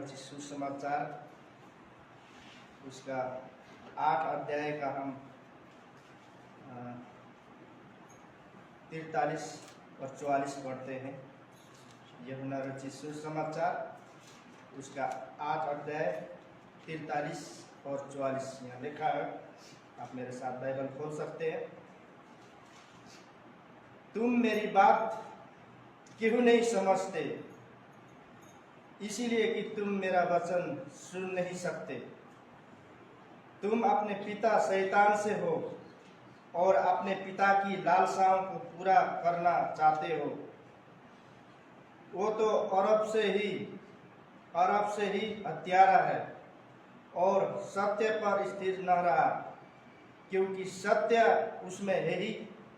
रचित सुसमाचार उसका 8 अध्याय का हम 43 और 44 पढ़ते हैं। यूहन्ना रचित सुसमाचार उसका 8 अध्याय 43 और 44 यहाँ लिखा है। आप मेरे साथ बाइबल खोल सकते हैं। तुम मेरी बात क्यों नहीं समझते, इसीलिए कि तुम मेरा वचन सुन नहीं सकते। तुम अपने पिता शैतान से हो और अपने पिता की लालसाओं को पूरा करना चाहते हो। वो तो अरब से ही हत्यारा है और सत्य पर स्थिर न रहा, क्योंकि सत्य उसमें है ही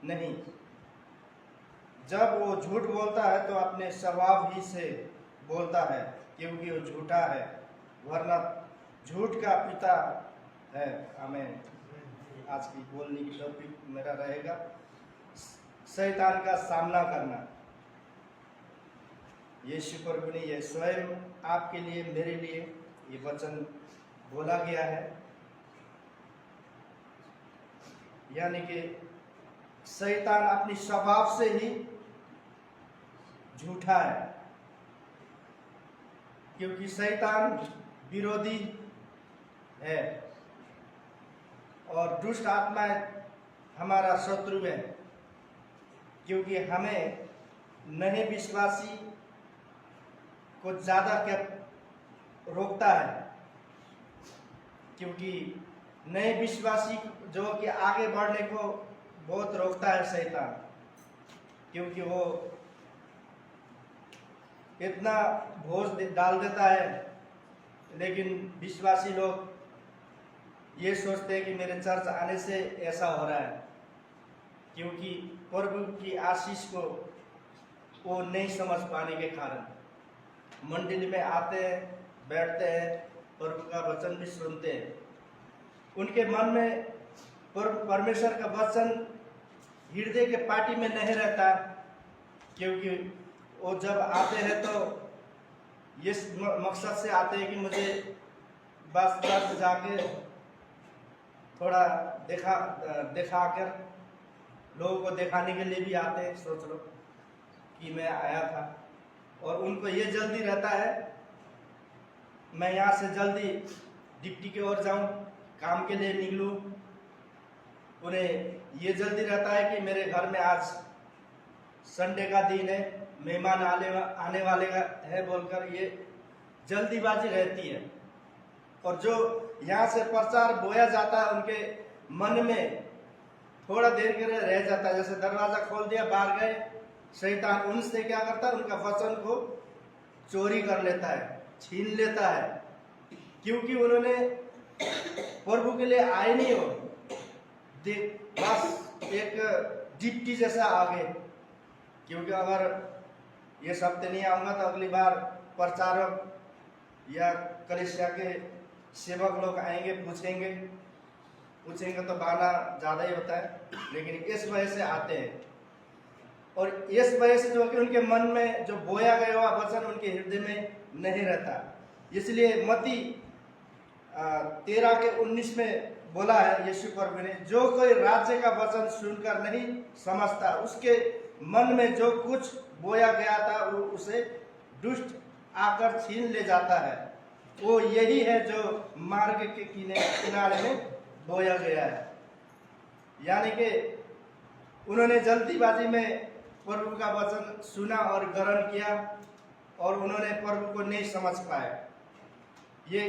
नहीं। जब वो झूठ बोलता है तो अपने स्वभाव ही से बोलता है, क्योंकि वो झूठा है, वरना झूठ का पिता है। आमीन। आज की बोलने की टॉपिक मेरा रहेगा शैतान का सामना करना। यीशु प्रभु ने ये स्वयं आपके लिए, मेरे लिए ये वचन बोला गया है, यानी कि शैतान अपनी स्वभाव से ही झूठा है, क्योंकि शैतान विरोधी है और दुष्ट आत्माएं हमारा शत्रु है, क्योंकि हमें नए विश्वासी को ज़्यादा क्या रोकता है। क्योंकि नए विश्वासी जो कि आगे बढ़ने को बहुत रोकता है शैतान, क्योंकि वो इतना बोझ डाल देता है। लेकिन विश्वासी लोग ये सोचते हैं कि मेरे चर्च आने से ऐसा हो रहा है, क्योंकि प्रभु की आशीष को वो नहीं समझ पाने के कारण मंडली में आते हैं, बैठते हैं, प्रभु का वचन भी सुनते हैं। उनके मन में परमेश्वर का वचन हृदय के पार्टी में नहीं रहता, क्योंकि वो जब आते हैं तो इस मकसद से आते हैं कि मुझे बस चर्च जाके थोड़ा दिखा कर लोगों को दिखाने के लिए भी आते हैं। सोच लो कि मैं आया था, और उनको ये जल्दी रहता है मैं यहाँ से जल्दी डिप्टी की ओर जाऊँ, काम के लिए निकलूँ। उन्हें ये जल्दी रहता है कि मेरे घर में आज संडे का दिन है, मेहमान आने वाले है बोलकर ये जल्दीबाजी रहती है। और जो यहाँ से प्रचार बोया जाता है उनके मन में थोड़ा देर के लिए रह जाता है। जैसे दरवाजा खोल दिया, बाहर गए, शैतान उनसे क्या करता है, उनका वचन को चोरी कर लेता है, छीन लेता है, क्योंकि उन्होंने प्रभु के लिए आए नहीं हो, बस एक डिप्टी जैसा आ गए। क्योंकि अगर ये सप्ते नहीं आऊँगा तो अगली बार प्रचारक या कलीसिया के सेवक लोग आएंगे, पूछेंगे तो बहाना ज़्यादा ही होता है। लेकिन इस वजह से आते हैं, और इस वजह से जो कि उनके मन में जो बोया गया हुआ वचन उनके हृदय में नहीं रहता। इसलिए मत्ती 13:19 में बोला है यीशु प्रभु ने, जो कोई राज्य का वचन सुनकर नहीं समझता, उसके मन में जो कुछ बोया गया था वो उसे दुष्ट आकर छीन ले जाता है। वो यही है जो मार्ग के किनारे में बोया गया है। यानी कि उन्होंने जल्दीबाजी में प्रभु का वचन सुना और ग्रहण किया, और उन्होंने प्रभु को नहीं समझ पाए। ये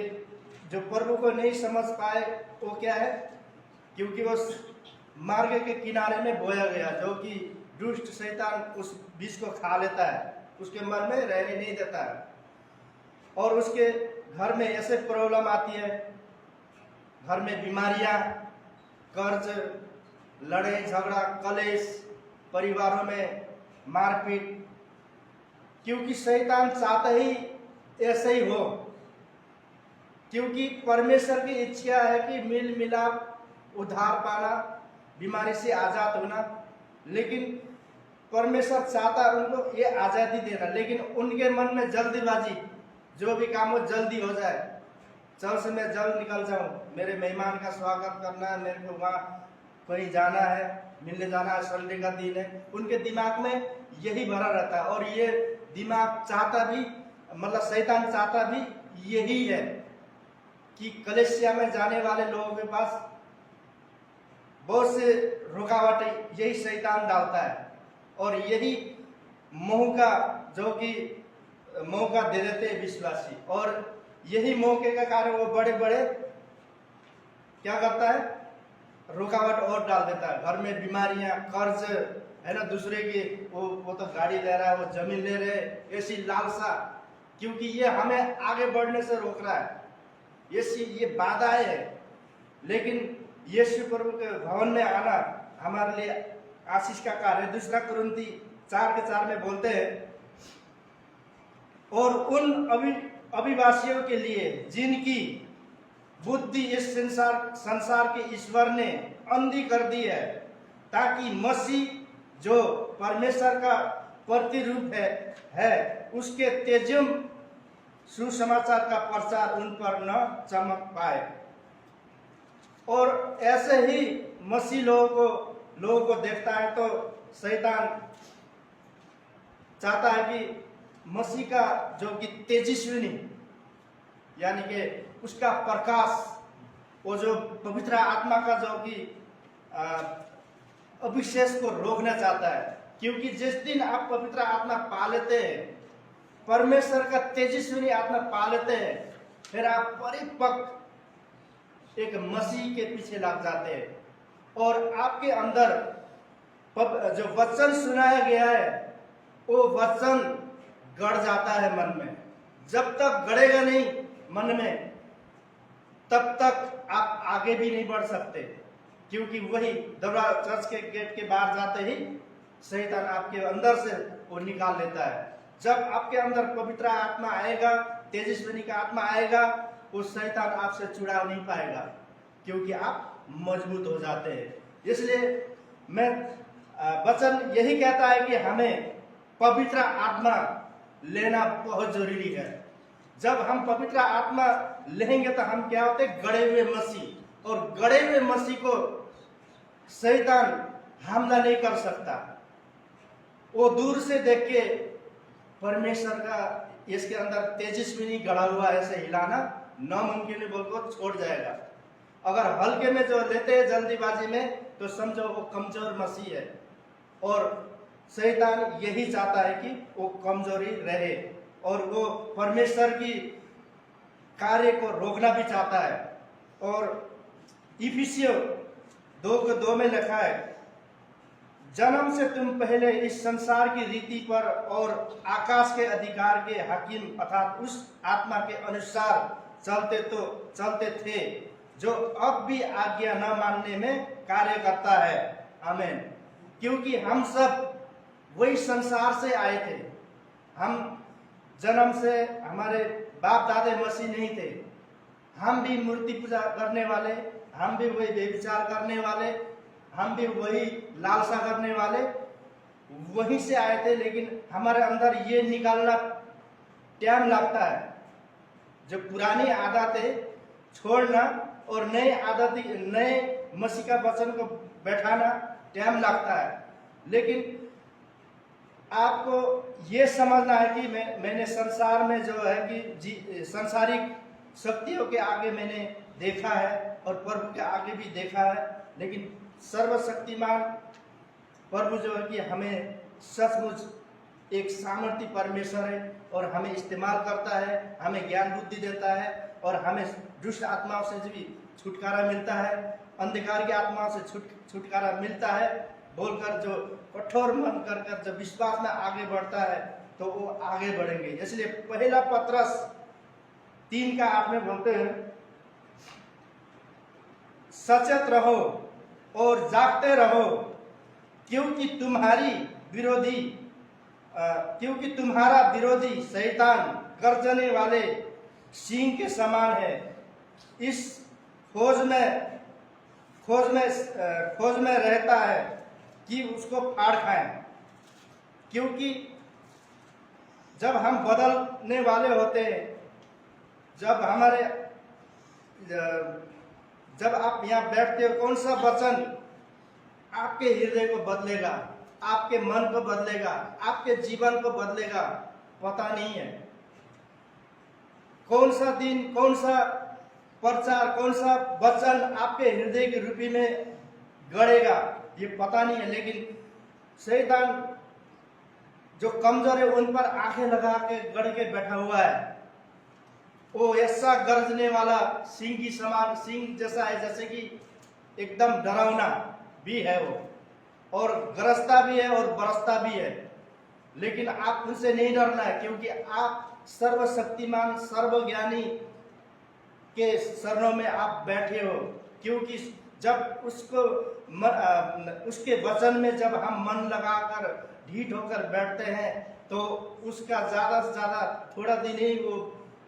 जो प्रभु को नहीं समझ पाए वो क्या है, क्योंकि वो मार्ग के किनारे में बोया गया, जो कि दुष्ट शैतान उस बीज को खा लेता है, उसके मन में रहने नहीं देता है, और उसके घर में ऐसे प्रॉब्लम आती है, घर में बीमारियां, कर्ज, लड़ाई झगड़ा, कलेश, परिवारों में मारपीट, क्योंकि शैतान चाहता ही ऐसे ही हो। क्योंकि परमेश्वर की इच्छा है कि मिल मिलाप, उद्धार पाना, बीमारी से आज़ाद होना, लेकिन परमेश्वर चाहता है उनको ये आज़ादी देना। लेकिन उनके मन में जल्दीबाजी, जो भी काम हो जल्दी हो जाए, जल्द से मैं जल्द निकल जाऊं, मेरे मेहमान का स्वागत करना है, मेरे को वहाँ कहीं जाना है, मिलने जाना है, संडे का दिन है। उनके दिमाग में यही भरा रहता है और ये दिमाग चाहता भी, मतलब शैतान चाहता भी यही है कि कलीसिया में जाने वाले लोगों के पास बहुत से रुकावटें यही शैतान डालता है और यही मौका जो कि मौका दे देते हैं विश्वासी, और यही मौके का कारण वो बड़े बड़े क्या करता है, रुकावट और डाल देता है। घर में बीमारियां, कर्ज है ना, दूसरे की वो तो गाड़ी ले रहा है, वो जमीन ले रहे, ऐसी लालसा, क्योंकि ये हमें आगे बढ़ने से रोक रहा है, ये बाधाएं है। लेकिन यीशु प्रभु के भवन में आना हमारे लिए आशीष का कार्य है। दूसरा कुरिन्थी 4:4 में बोलते हैं, और उन अविवासियों के लिए जिनकी बुद्धि इस संसार के ईश्वर ने अंधी कर दी है, ताकि मसीह जो परमेश्वर का प्रतिरूप है उसके तेजम सुसमाचार का प्रचार उन पर न चमक पाए। और ऐसे ही मसीह लोगों को देखता है तो शैतान चाहता है कि मसीह का जो कि तेजस्विनी, यानी कि उसका प्रकाश, वो जो पवित्र आत्मा का जो कि अभिषेक को रोकना चाहता है। क्योंकि जिस दिन आप पवित्र आत्मा पा लेते हैं, परमेश्वर का तेजस्विनी आत्मा पा लेते हैं, फिर आप परिपक्व एक मसीह के पीछे लग जाते हैं और आपके अंदर जो वचन सुनाया गया है वो वचन गड़ जाता है मन में। जब तक गड़ेगा नहीं मन में, तब तक आप आगे भी नहीं बढ़ सकते, क्योंकि वही दरवाजा चर्च के गेट के बाहर जाते ही शैतान आपके अंदर से वो निकाल लेता है। जब आपके अंदर पवित्र आत्मा आएगा, तेजस्विनी का आत्मा आएगा, वो शैतान आपसे छुड़ा नहीं पाएगा, क्योंकि आप मजबूत हो जाते हैं। इसलिए मैं वचन यही कहता है कि हमें पवित्र आत्मा लेना बहुत जरूरी है। जब हम पवित्र आत्मा लेंगे तो हम क्या होते, गड़े हुए मसीह, और गड़े हुए मसीह को शैतान हमला नहीं कर सकता। वो दूर से देख के परमेश्वर का इसके अंदर तेजस्विनी गड़ा हुआ ऐसे हिलाना नामुमकिन है बोलकर छोड़ जाएगा। अगर हल्के में जो लेते हैं जल्दीबाजी में, तो समझो वो कमजोर मसीह है, और शैतान यही चाहता है कि वो कमजोरी रहे और वो परमेश्वर की कार्य को रोकना भी चाहता है। और इफिसियों 2:2 में लिखा है, जन्म से तुम पहले इस संसार की रीति पर और आकाश के अधिकार के हाकिम अर्थात उस आत्मा के अनुसार चलते थे जो अब भी आज्ञा न मानने में कार्य करता है। आमीन। क्योंकि हम सब वही संसार से आए थे, हम जन्म से हमारे बाप दादे मसीह नहीं थे, हम भी मूर्ति पूजा करने वाले, हम भी वही व्यभिचार करने वाले, हम भी वही लालसा करने वाले, वहीं से आए थे। लेकिन हमारे अंदर ये निकालना टाइम लगता है, जो पुरानी आदतें छोड़ना और नए आदतें, नए मसीह का वचन को बैठाना टाइम लगता है। लेकिन आपको ये समझना है कि मैंने संसार में जो है कि संसारिक शक्तियों के आगे मैंने देखा है और प्रभु के आगे भी देखा है, लेकिन सर्वशक्तिमान प्रभु जो है कि हमें सचमुच एक सामर्थ्य परमेश्वर है और हमें इस्तेमाल करता है, हमें ज्ञान बुद्धि देता है और हमें दुष्ट आत्माओं से भी छुटकारा मिलता है, अंधकार की आत्माओं से छुटकारा मिलता है बोलकर जो कठोर मन कर जब विश्वास में आगे बढ़ता है तो वो आगे बढ़ेंगे। इसलिए पहला पत्रस 3:8 में बोलते हैं, सचेत रहो और जागते रहो, क्योंकि तुम्हारा विरोधी शैतान गर्जने वाले सिंह के समान है, इस खोज में रहता है कि उसको फाड़ खाएं। क्योंकि जब हम बदलने वाले होते हैं जब हमारे जब आप यहाँ बैठते हो, कौन सा वचन आपके हृदय को बदलेगा, आपके मन को बदलेगा, आपके जीवन को बदलेगा, पता नहीं है। कौन सा दिन, कौन सा प्रचार, कौन सा वचन आपके हृदय के रूपी में गड़ेगा, ये पता नहीं है। लेकिन शैतान जो कमजोर है उन पर आंखें लगा के गड़ के बैठा हुआ है। वो ऐसा गरजने वाला सिंह की समान, सिंह जैसा है, जैसे कि एकदम डरावना भी है वो, और गरजता भी है और बरसता भी है। लेकिन आप उनसे नहीं डरना है, क्योंकि आप सर्वशक्तिमान सर्वज्ञानी के शरणों में आप बैठे हो। क्योंकि जब उसके वचन में जब हम मन लगाकर ढीठ होकर बैठते हैं तो उसका ज्यादा से ज्यादा थोड़ा दिन ही वो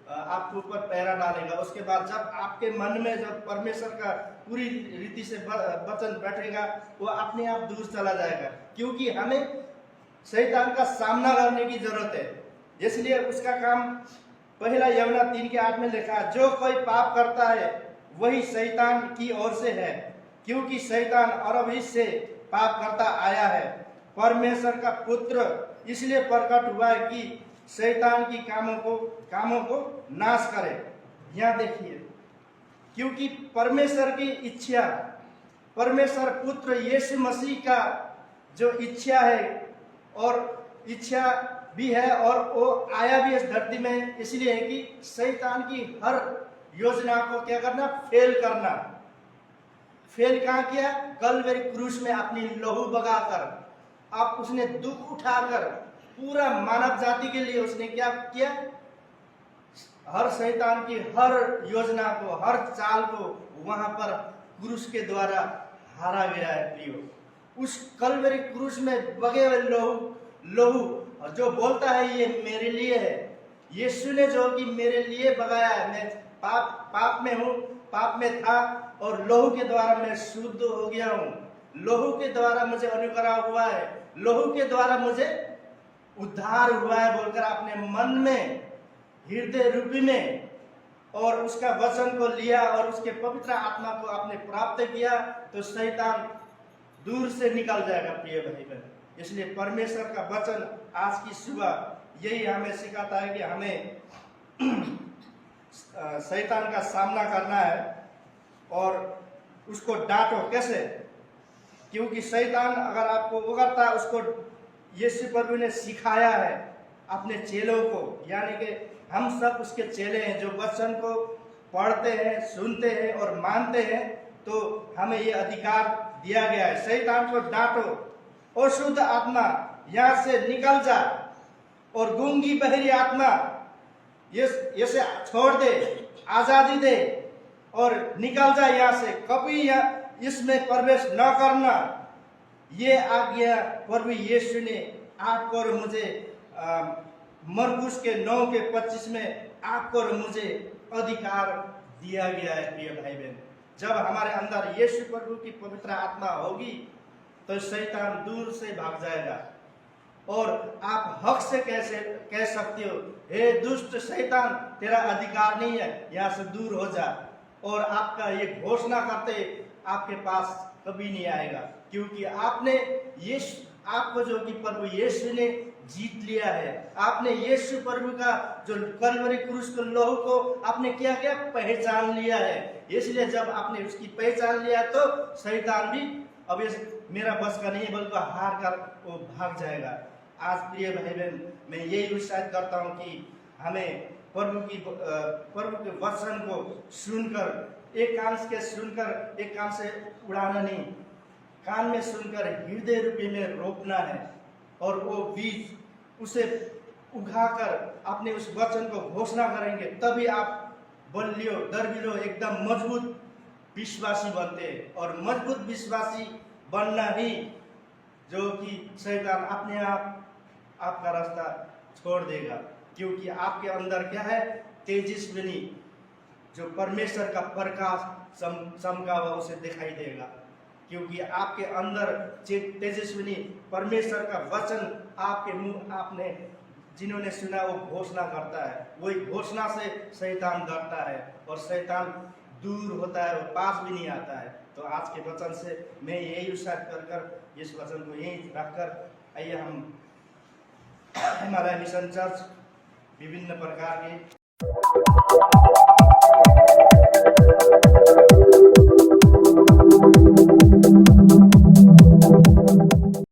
आपके ऊपर पहरा डालेगा। उसके बाद जब आपके मन में जब परमेश्वर का पूरी रीति से वचन बैठेगा, वो अपने आप दूर चला जाएगा। क्योंकि हमें शैतान का सामना करने की जरूरत है। इसलिए उसका काम पहला यूहन्ना 3:8 में लिखा है, जो कोई पाप करता है वही शैतान की ओर से है, क्योंकि शैतान अरबी से पाप करता आया है। परमेश्वर का पुत्र इसलिए प्रकट हुआ है कि शैतान की कामों को नाश करे। यहाँ देखिए, क्योंकि परमेश्वर की इच्छा, परमेश्वर पुत्र यीशु मसीह का जो इच्छा है, और इच्छा भी है, और वो आया भी इस धरती में इसलिए है कि शैतान की हर योजना को क्या करना, फेल करना। फेल कहाँ किया? कल्वरी क्रूस में अपनी लहू बगाकर, आप उसने दुख उठाकर पूरा मानव जाति के लिए उसने क्या किया? हर शैतान की हर योजना को, हर चाल को वहां पर क्रूस के द्वारा हारा गया है प्रियो। उस कल्वरी क्रूस में बगे हुए लहू जो बोलता है ये मेरे लिए है, यीशु ने जो कि मेरे लिए बगाया है, मैं पाप में हूँ, पाप में था, और लहू के द्वारा मैं शुद्ध हो गया हूँ। लहू के द्वारा मुझे अनुग्रह हुआ है, लहू के द्वारा मुझे उद्धार हुआ है बोलकर अपने मन में, हृदय रूपी में, और उसका वचन को लिया और उसके पवित्र आत्मा को आपने प्राप्त किया, तो शैतान दूर से निकल जाएगा प्रिय भाई बहन। इसलिए परमेश्वर का वचन आज की सुबह यही हमें सिखाता है कि हमें शैतान का सामना करना है और उसको डांटो। कैसे? क्योंकि शैतान अगर आपको उगरता है, उसको यीशु प्रभु ने सिखाया है अपने चेलों को, यानी कि हम सब उसके चेले हैं जो वचन को पढ़ते हैं, सुनते हैं और मानते हैं। तो हमें ये अधिकार दिया गया है, शैतान को डांटो, अशुद्ध आत्मा यहाँ से निकल जा, और गूंगी बहरी आत्मा इसे छोड़ दे, आजादी दे और निकल जा यहाँ से, कभी इसमें प्रवेश न करना। ये आज्ञा प्रभु यीशु ने आपको और मुझे मरकुस के 9:25 में आपको और मुझे अधिकार दिया गया है प्रिय भाई बहन। जब हमारे अंदर यीशु प्रभु की पवित्र आत्मा होगी तो शैतान दूर से भाग जाएगा, और आप हक से कैसे कह सकते हो, हे दुष्ट शैतान, तेरा अधिकार नहीं है, यहाँ से दूर हो जा। और आपका ये घोषणा करते आपके पास कभी नहीं आएगा, क्योंकि आपने आपको जो कि प्रभु यीशु ने जीत लिया है। आपने यीशु प्रभु का जो कलवरी क्रूस के लहू को आपने क्या किया? पहचान लिया है। इसलिए जब आपने उसकी पहचान लिया तो शैतान भी अब ये मेरा बस का नहीं बल्कि हार कर वो भाग जाएगा। आज प्रिय भाई बहन, मैं यही उत्साहित करता हूँ कि हमें प्रभु के वचन को सुनकर, एक कान से सुनकर एक कान से उड़ाना नहीं, कान में सुनकर हृदय रूपी में रोपना है, और वो बीज उसे उगाकर अपने उस वचन को घोषणा करेंगे, तभी आप बलियो दर्बिलो एकदम मजबूत विश्वासी बनते हैं। और मजबूत विश्वासी बनना ही जो कि शैतान अपने आप आपका रास्ता छोड़ देगा, क्योंकि आपके अंदर क्या है? तेजस्विनी, जो परमेश्वर का प्रकाश चमका हुआ उसे दिखाई देगा, क्योंकि आपके अंदर तेजस्विनी परमेश्वर का वचन आपके मुंह आपने जिन्होंने सुना वो घोषणा करता है, वही घोषणा से शैतान डरता है और शैतान दूर होता है और पास भी नहीं आता है। तो आज के वचन से मैं यही उत्साहित कर इस वचन को यही रखकर आइए हम हिमालय मिशन चर्च विभिन्न प्रकार के